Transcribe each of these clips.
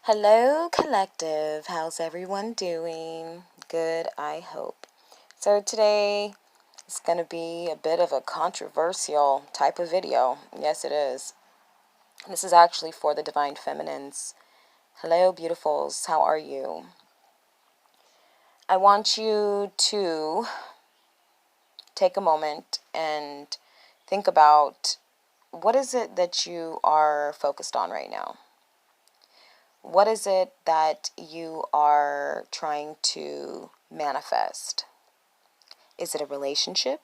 Hello, collective. How's everyone doing? Good, I hope. So today is going to be a bit of a controversial type of video. Yes, it is. This is actually for the Divine Feminines. Hello, beautifuls. How are you? I want you to take a moment and think about what is it that you are focused on right now? What is it that you are trying to manifest? Is it a relationship?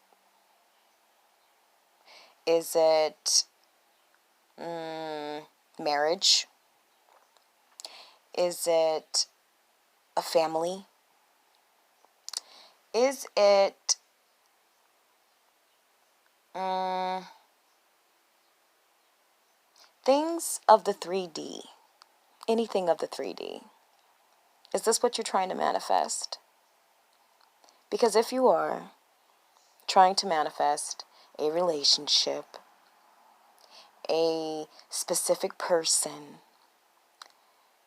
Is it marriage? Is it a family? Is it things of the 3D? Anything of the 3D? Is this what you're trying to manifest? Because if you are trying to manifest a relationship, a specific person,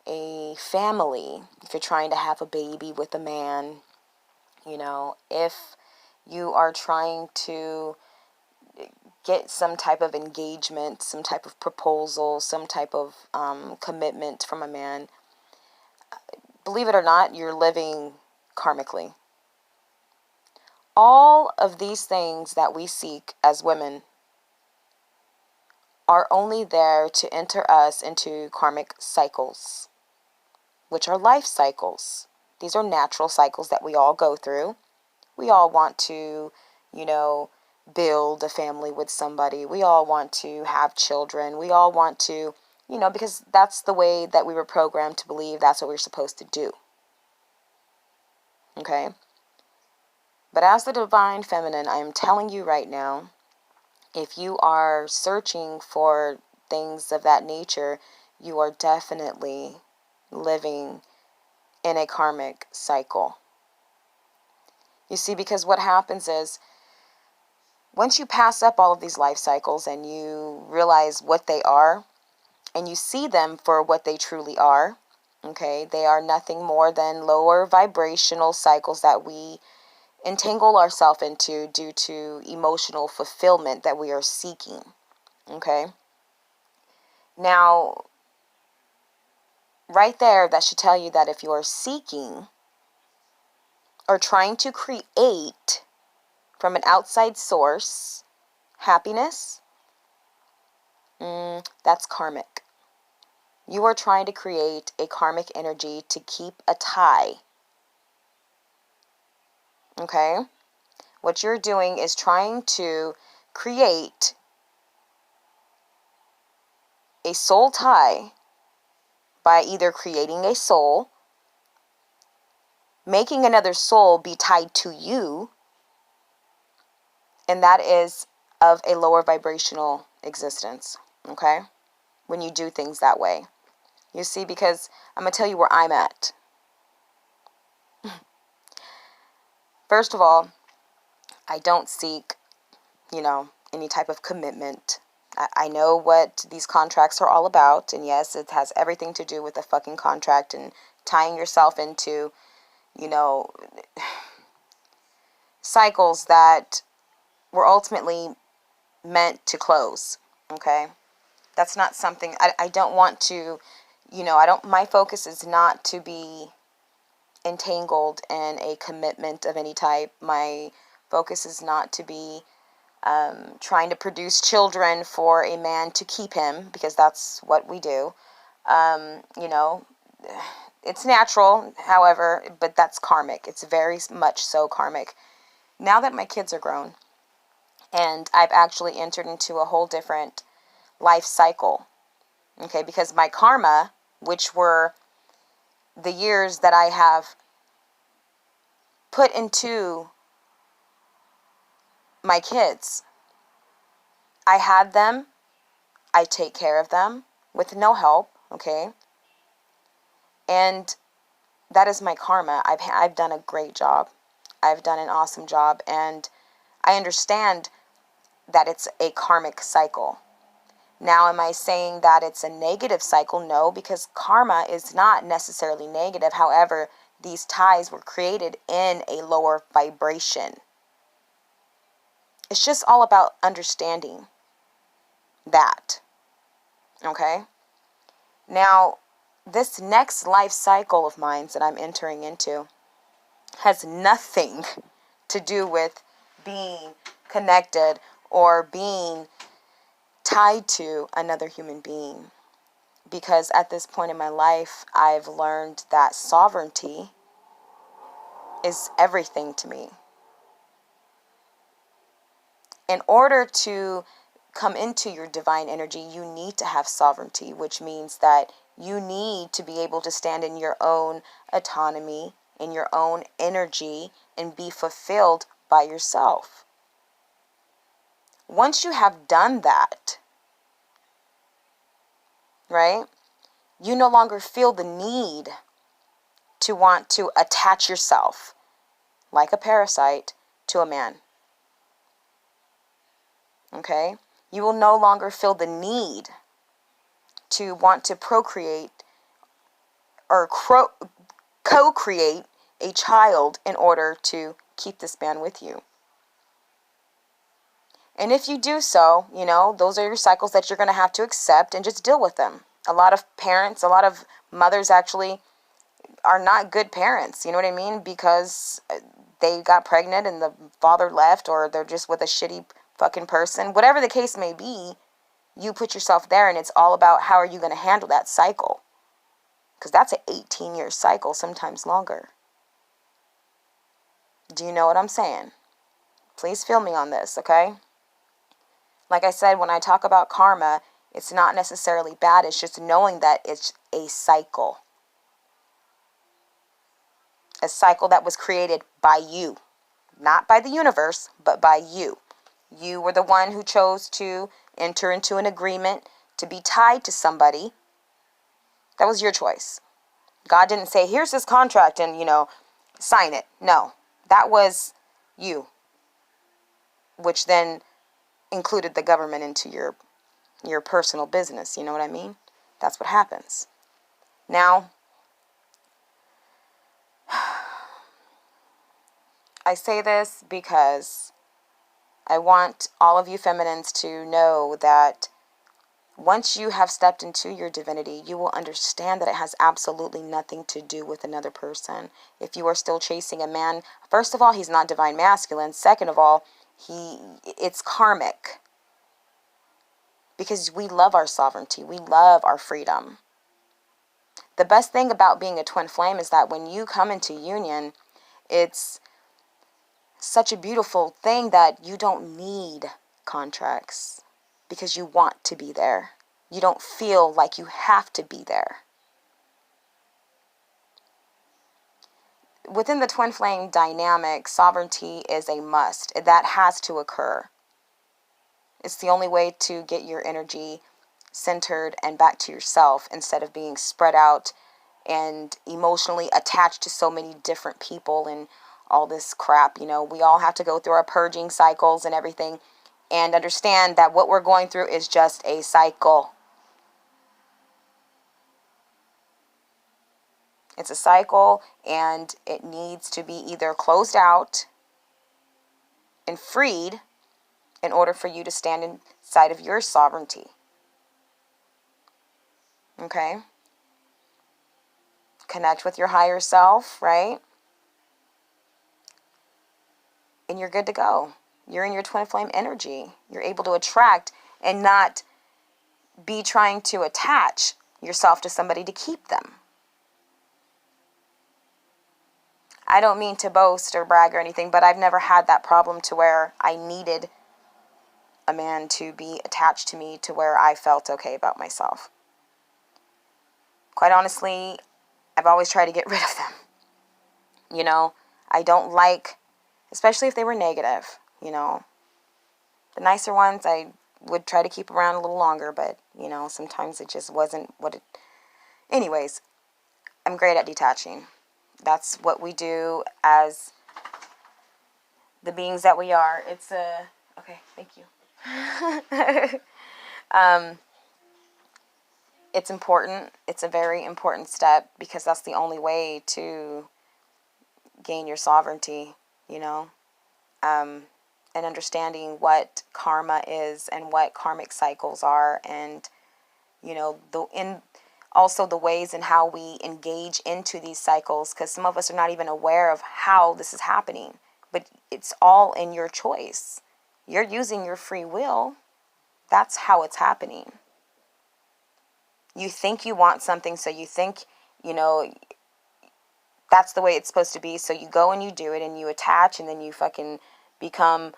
a family, if you're trying to have a baby with a man, if you are trying to get some type of engagement, some type of proposal, some type of commitment from a man, believe it or not, you're living karmically. All of these things that we seek as women are only there to enter us into karmic cycles, which are life cycles. These are natural cycles that we all go through. We all want to, build a family with somebody. We all want to have children. We all want to, because that's the way that we were programmed to believe that's what we're supposed to do. Okay? But as the Divine Feminine, I am telling you right now, if you are searching for things of that nature, you are definitely living in a karmic cycle. You see, because what happens is, once you pass up all of these life cycles and you realize what they are, and you see them for what they truly are, okay, they are nothing more than lower vibrational cycles that we entangle ourselves into due to emotional fulfillment that we are seeking, okay? Now, right there, that should tell you that if you are seeking or trying to create from an outside source happiness, that's karmic. You are trying to create a karmic energy to keep a tie. Okay? What you're doing is trying to create a soul tie by either creating a soul, making another soul be tied to you, and that is of a lower vibrational existence. Okay? When you do things that way. You see, because I'm going to tell you where I'm at. First of all, I don't seek, any type of commitment. I know what these contracts are all about, and yes, it has everything to do with a fucking contract and tying yourself into, cycles that were ultimately meant to close, okay? That's not something, I don't want to, my focus is not to be entangled in a commitment of any type. My focus is not to be trying to produce children for a man to keep him, because that's what we do. It's natural, however, but that's karmic. It's very much so karmic. Now that my kids are grown, and I've actually entered into a whole different life cycle, okay, because my karma, which were the years that I have put into my kids, I had them, I take care of them with no help, okay? And that is my karma. I've done a great job. I've done an awesome job, and I understand that it's a karmic cycle. Now, am I saying that it's a negative cycle? No, because karma is not necessarily negative. However, these ties were created in a lower vibration. It's just all about understanding that. Okay? Now, this next life cycle of mine that I'm entering into has nothing to do with being connected or being tied to another human being. Because at this point in my life, I've learned that sovereignty is everything to me. In order to come into your divine energy, you need to have sovereignty, which means that you need to be able to stand in your own autonomy, in your own energy, and be fulfilled by yourself. Once you have done that, right, you no longer feel the need to want to attach yourself like a parasite to a man. Okay? You will no longer feel the need to want to procreate or co-create a child in order to keep this man with you. And if you do so, those are your cycles that you're going to have to accept and just deal with them. A lot of parents, a lot of mothers actually are not good parents, you know what I mean? Because they got pregnant and the father left, or they're just with a shitty fucking person. Whatever the case may be, you put yourself there, and it's all about how are you going to handle that cycle. Because that's an 18-year cycle, sometimes longer. Do you know what I'm saying? Please feel me on this, okay? Like I said, when I talk about karma, it's not necessarily bad. It's just knowing that it's a cycle. A cycle that was created by you. Not by the universe, but by you. You were the one who chose to enter into an agreement to be tied to somebody. That was your choice. God didn't say, here's this contract and, sign it. No, that was you. Which then included the government into your personal business. You know what I mean? That's what happens. Now, I say this because I want all of you feminines to know that once you have stepped into your divinity, you will understand that it has absolutely nothing to do with another person. If you are still chasing a man, first of all, he's not divine masculine. Second of all, it's karmic. Because we love our sovereignty. We love our freedom. The best thing about being a twin flame is that when you come into union, it's such a beautiful thing that you don't need contracts because you want to be there. You don't feel like you have to be there. Within the twin flame dynamic, sovereignty is a must. That has to occur. It's the only way to get your energy centered and back to yourself instead of being spread out and emotionally attached to so many different people and all this crap. We all have to go through our purging cycles and everything and understand that what we're going through is just a cycle. It's a cycle, and it needs to be either closed out and freed in order for you to stand inside of your sovereignty. Okay? Connect with your higher self, right? And you're good to go. You're in your twin flame energy. You're able to attract and not be trying to attach yourself to somebody to keep them. I don't mean to boast or brag or anything, but I've never had that problem to where I needed a man to be attached to me to where I felt okay about myself. Quite honestly, I've always tried to get rid of them. I don't like, especially if they were negative, The nicer ones I would try to keep around a little longer, but, sometimes it just wasn't what it... Anyways, I'm great at detaching. That's what we do as the beings that we are. Okay, thank you. it's important. It's a very important step because that's the only way to gain your sovereignty, you know, and understanding what karma is and what karmic cycles are, and, you know, also the ways in how we engage into these cycles, because some of us are not even aware of how this is happening, but it's all in your choice. You're using your free will. That's how it's happening. You think you want something, so you think, you know, that's the way it's supposed to be. So you go and you do it and you attach, and then you fucking become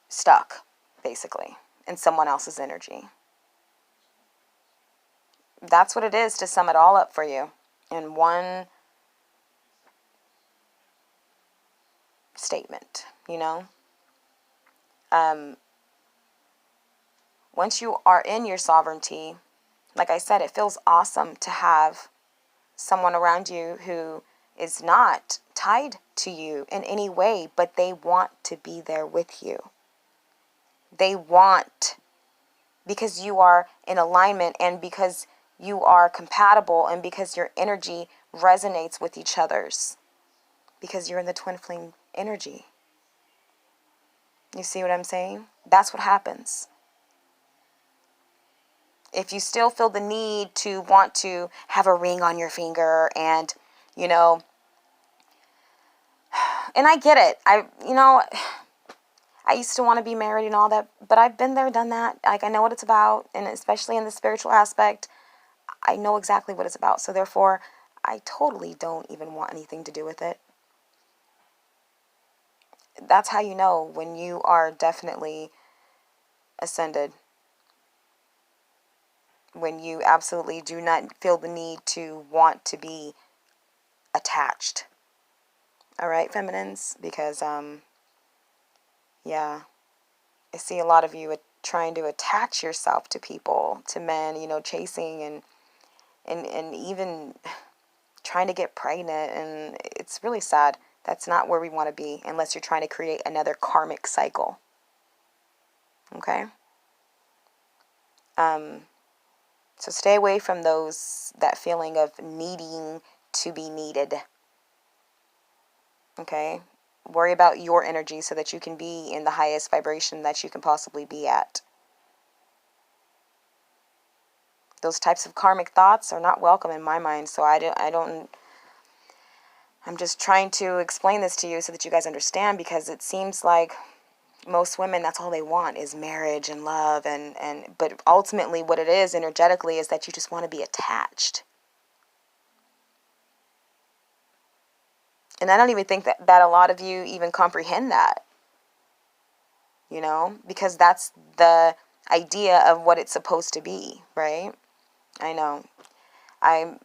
stuck, basically, in someone else's energy. That's what it is, to sum it all up for you in one statement, you know? Once you are in your sovereignty, like I said, it feels awesome to have someone around you who is not tied to you in any way, but they want to be there with you. They want, because you are in alignment, and because you are compatible, and because your energy resonates with each other's, because you're in the twin flame energy. You see what I'm saying? That's what happens. If you still feel the need to want to have a ring on your finger, and, you know, and I get it. I used to want to be married and all that, but I've been there, done that. Like, I know what it's about, and especially in the spiritual aspect, I know exactly what it's about. So therefore, I totally don't even want anything to do with it. That's how you know when you are definitely ascended. When you absolutely do not feel the need to want to be attached. All right, feminines? Because, yeah, I see a lot of you trying to attach yourself to people, to men, you know, chasing and even trying to get pregnant, and it's really sad. That's not where we want to be, unless you're trying to create another karmic cycle. Okay? So stay away from that feeling of needing to be needed. Okay? Worry about your energy so that you can be in the highest vibration that you can possibly be at. Those types of karmic thoughts are not welcome in my mind, so I'm just trying to explain this to you so that you guys understand, because it seems like most women, that's all they want is marriage and love, but ultimately what it is energetically is that you just want to be attached. And I don't even think that a lot of you even comprehend that, you know, because that's the idea of what it's supposed to be, right? I know. I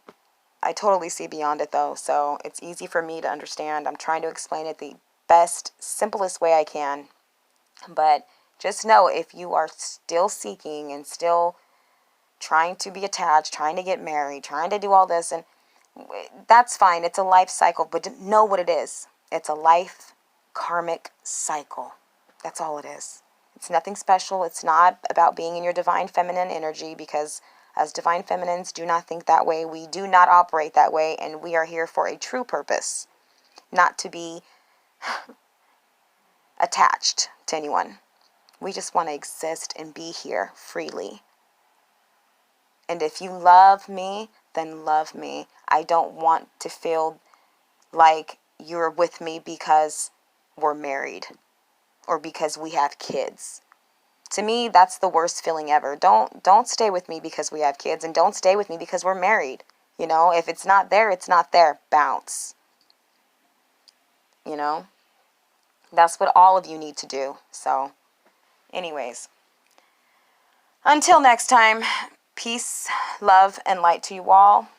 totally see beyond it, though, so it's easy for me to understand. I'm trying to explain it the best, simplest way I can. But just know, if you are still seeking and still trying to be attached, trying to get married, trying to do all this, and that's fine. It's a life cycle, but know what it is. It's a life karmic cycle. That's all it is. It's nothing special. It's not about being in your divine feminine energy, because as divine feminines do not think that way. We do not operate that way, and we are here for a true purpose, not to be attached to anyone. We just want to exist and be here freely. And if you love me, then love me. I don't want to feel like you're with me because we're married or because we have kids. To me, that's the worst feeling ever. Don't stay with me because we have kids, and don't stay with me because we're married. You know, if it's not there, it's not there. Bounce. You know? That's what all of you need to do. So, anyways, until next time, peace, love, and light to you all.